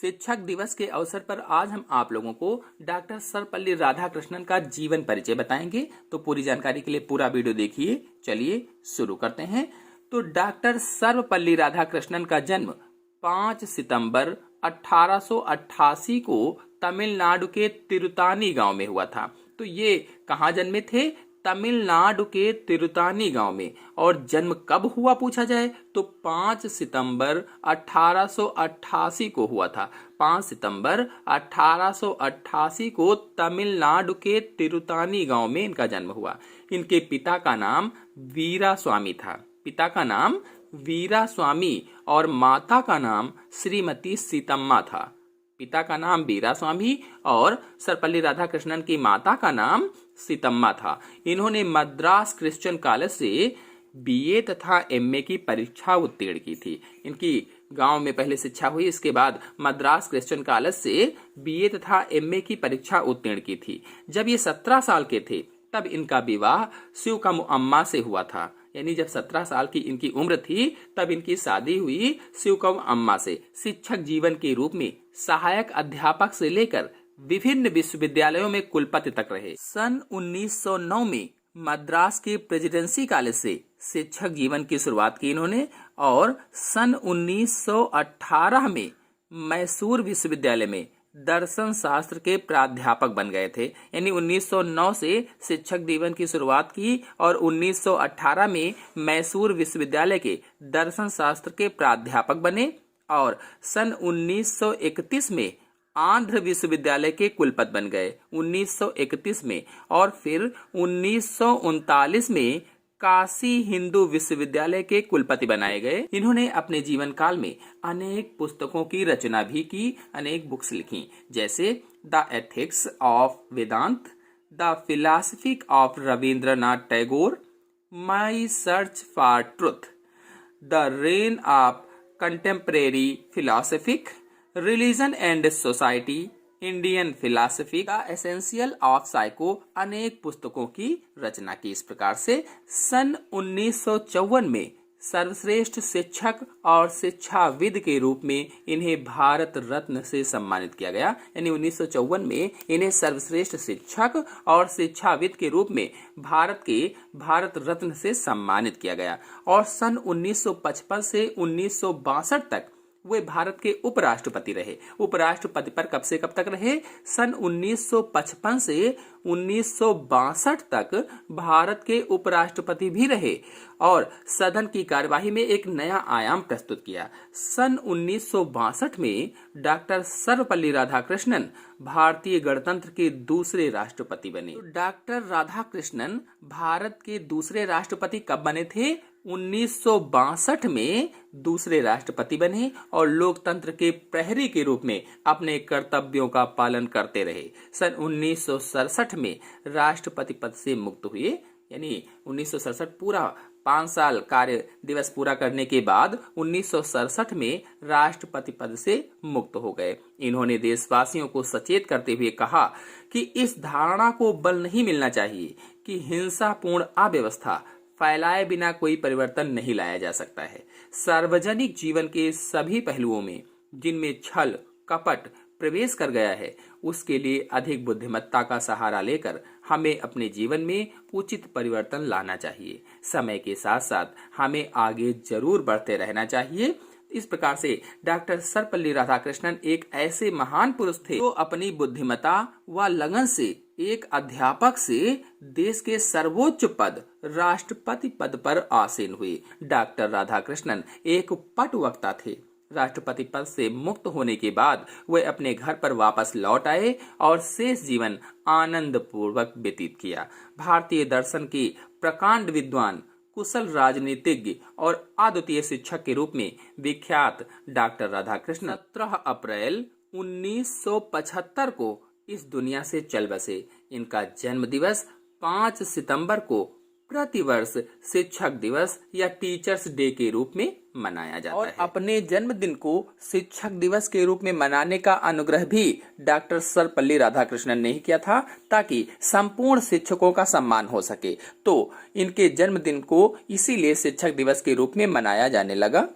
शिक्षक दिवस के अवसर पर आज हम आप लोगों को डॉक्टर सर्वपल्ली राधाकृष्णन का जीवन परिचय बताएंगे। तो पूरी जानकारी के लिए पूरा वीडियो देखिए। चलिए शुरू करते हैं। तो डॉक्टर सर्वपल्ली राधाकृष्णन का जन्म 5 सितंबर 1888 को तमिलनाडु के तिरुतानी गांव में हुआ था। तो ये कहाँ जन्मे थे? तमिलनाडु के तिरुतानी गांव में। और जन्म कब हुआ पूछा जाए तो 5 सितंबर 1888 को हुआ था। 5 सितंबर 1888 को तमिलनाडु के तिरुतानी गांव में इनका जन्म हुआ। इनके पिता का नाम वीरा स्वामी था। पिता का नाम वीरा स्वामी और माता का नाम श्रीमती सीतम्मा था। पिता का नाम वीरा स्वामी और सर्वपल्ली राधाकृष्णन की माता का नाम सीतम्मा था। इन्होंने मद्रास क्रिश्चियन कॉलेज से बीए तथा एमए की परीक्षा उत्तीर्ण की थी। इनकी गांव में पहले शिक्षा हुई, इसके बाद मद्रास क्रिश्चियन कॉलेज से बीए तथा एमए की परीक्षा उत्तीर्ण की थी। जब ये 17 साल के थे तब इनका विवाह शिवकम अम्मा से हुआ था। यानी जब 17 साल की इनकी उम्र थी तब इनकी शादी हुई शिवकम अम्मा से। शिक्षक जीवन के रूप में सहायक अध्यापक से लेकर विभिन्न विश्वविद्यालयों में कुलपति तक रहे। सन 1909 में मद्रास के प्रेसिडेंसी कॉलेज से शिक्षक जीवन की शुरुआत की इन्होंने और सन 1918 में मैसूर विश्वविद्यालय में दर्शन शास्त्र के प्राध्यापक बन गए थे। यानी 1909 से शिक्षक जीवन की शुरुआत की और 1918 में मैसूर विश्वविद्यालय के दर्शन शास्त्र के प्राध्यापक बने और सन 1931 में आंध्र विश्वविद्यालय के कुलपति बन गए 1931 में। और फिर 1939 में काशी हिंदू विश्वविद्यालय के कुलपति बनाए गए। इन्होंने अपने जीवन काल में अनेक पुस्तकों की रचना भी की, अनेक बुक्स लिखी, जैसे the ethics of Vedanta, the philosophy of Rabindranath Tagore, my search for truth, the reign of contemporary philosophy, religion and society, Indian philosophy, का एसेंशियल ऑफ साइको, अनेक पुस्तकों की रचना की। इस प्रकार से सन 1954 में सर्वश्रेष्ठ शिक्षक और शिक्षाविद के रूप में इन्हें भारत रत्न से सम्मानित किया गया। यानी 1954 में इन्हें सर्वश्रेष्ठ शिक्षक और शिक्षाविद के रूप में भारत रत्न से सम्मानित किया गया। और सन 1955 से 1962 तक वे भारत के उपराष्ट्रपति रहे। उपराष्ट्रपति पर कब से कब तक रहे? सन 1955 से 1962 तक भारत के उपराष्ट्रपति भी रहे और सदन की कार्यवाही में एक नया आयाम प्रस्तुत किया। सन 1962 में डॉक्टर सर्वपल्ली राधाकृष्णन भारतीय गणतंत्र के दूसरे राष्ट्रपति बने। डॉक्टर राधाकृष्णन भारत के दूसरे राष्ट्रपति कब बने थे? 1962 में दूसरे राष्ट्रपति बने और लोकतंत्र के प्रहरी के रूप में अपने कर्तव्यों का पालन करते रहे। सन 1967 में राष्ट्रपति पद से मुक्त हुए। यानी 1967 पूरा 5 साल कार्य दिवस पूरा करने के बाद 1967 में राष्ट्रपति पद से मुक्त हो गए। इन्होंने देशवासियों को सचेत करते हुए कहा कि इस धारणा को बल नहीं मिलना चाहिए कि हिंसापूर्ण अव्यवस्था फैलाए बिना कोई परिवर्तन नहीं लाया जा सकता है। सार्वजनिक जीवन के सभी पहलुओं में जिनमें छल कपट प्रवेश कर गया है उसके लिए अधिक बुद्धिमत्ता का सहारा लेकर हमें अपने जीवन में उचित परिवर्तन लाना चाहिए। समय के साथ साथ हमें आगे जरूर बढ़ते रहना चाहिए। इस प्रकार से डॉक्टर सर्वपल्ली राधाकृष्णन एक ऐसे महान पुरुष थे जो अपनी बुद्धिमत्ता व लगन से एक अध्यापक से देश के सर्वोच्च पद राष्ट्रपति पद पर आसीन हुए। डॉक्टर राधाकृष्णन एक पटवक्ता थे। राष्ट्रपति पद से मुक्त होने के बाद वे अपने घर पर वापस लौट आए और शेष जीवन आनंद पूर्वक व्यतीत किया। भारतीय दर्शन के प्रकांड विद्वान, कुशल राजनीतिज्ञ और अद्वितीय शिक्षक के रूप में विख्यात डॉक्टर राधाकृष्णन 17 अप्रैल 1975 को इस दुनिया से चल बसे। इनका जन्म दिवस 5 सितंबर को प्रतिवर्ष शिक्षक दिवस या टीचर्स डे के रूप में मनाया जाता है। अपने जन्मदिन को शिक्षक दिवस के रूप में मनाने का अनुग्रह भी डॉक्टर सर्वपल्ली राधाकृष्णन ने ही किया था ताकि संपूर्ण शिक्षकों का सम्मान हो सके। तो इनके जन्मदिन को इसीलिए शिक्षक दिवस के रूप में मनाया जाने लगा।